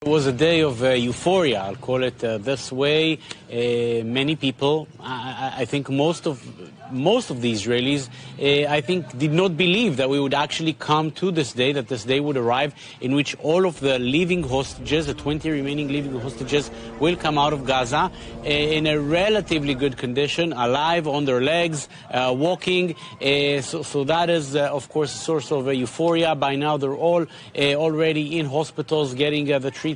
It was a day of euphoria, I'll call it this way. Many people, I think most of the Israelis, I think did not believe that we would actually come to this day, that this day would arrive in which all of the living hostages, the 20 remaining living hostages, will come out of Gaza in a relatively good condition, alive, on their legs, walking. So that is, of course, a source of euphoria. By now, they're all already in hospitals getting the treatment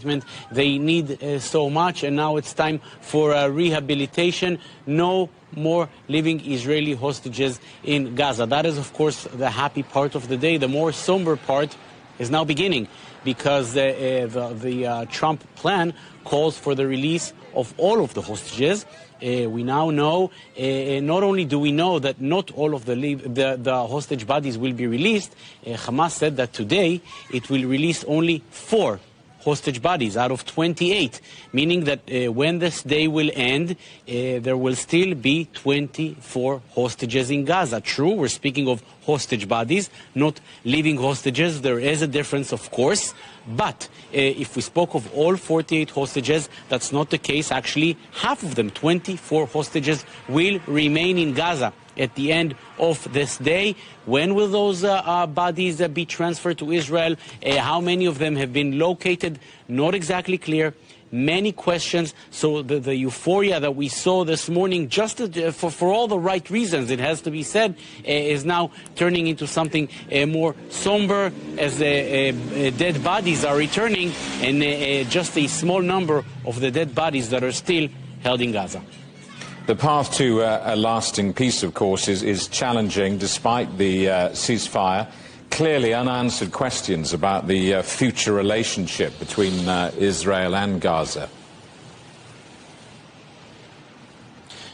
they need so much, and now it's time for rehabilitation. No more living Israeli hostages in Gaza. That is, of course, the happy part of the day. The more somber part is now beginning, because the Trump plan calls for the release of all of the hostages. We now know, not only do we know that not all of the hostage bodies will be released, Hamas said that today it will release only 4 hostage bodies out of 28, meaning that when this day will end, there will still be 24 hostages in Gaza. True, we're speaking of hostage bodies, not living hostages. There is a difference, of course, but if we spoke of all 48 hostages, that's not the case. Actually, half of them, 24 hostages, will remain in Gaza at the end of this day. When will those bodies be transferred to Israel? How many of them have been located? Not exactly clear. Many questions. So the euphoria that we saw this morning, just for all the right reasons, it has to be said, is now turning into something more somber, as dead bodies are returning, and just a small number of the dead bodies that are still held in Gaza. The path to a lasting peace, of course, is challenging despite the ceasefire. Clearly unanswered questions about the future relationship between Israel and Gaza.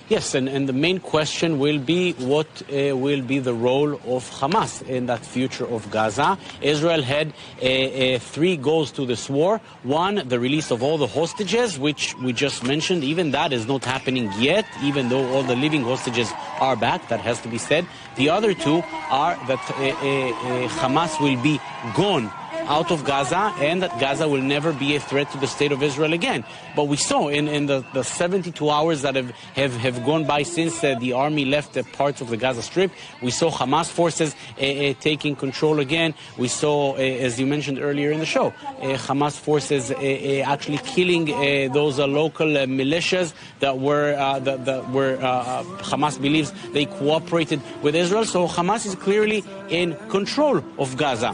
Yes, and the main question will be what will be the role of Hamas in that future of Gaza. Israel had 3 goals to this war. 1, the release of all the hostages, which we just mentioned. Even that is not happening yet, even though all the living hostages are back. That has to be said. The other 2 are that Hamas will be gone out of Gaza, and that Gaza will never be a threat to the state of Israel again. But we saw in the 72 hours that have gone by since the army left parts of the Gaza Strip, we saw Hamas forces taking control again. We saw, as you mentioned earlier in the show, Hamas forces actually killing those local militias that were Hamas believes they cooperated with Israel. So Hamas is clearly in control of Gaza.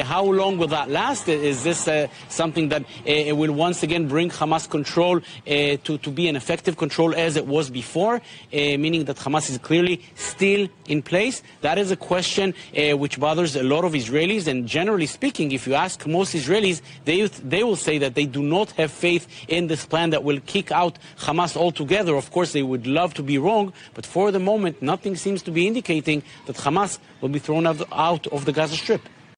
How long will that last? Is this something that will once again bring Hamas control to be an effective control as it was before, meaning that Hamas is clearly still in place? That is a question which bothers a lot of Israelis, and generally speaking, if you ask most Israelis, they will say that they do not have faith in this plan that will kick out Hamas altogether. Of course, they would love to be wrong, but for the moment, nothing seems to be indicating that Hamas will be thrown out of the Gaza Strip.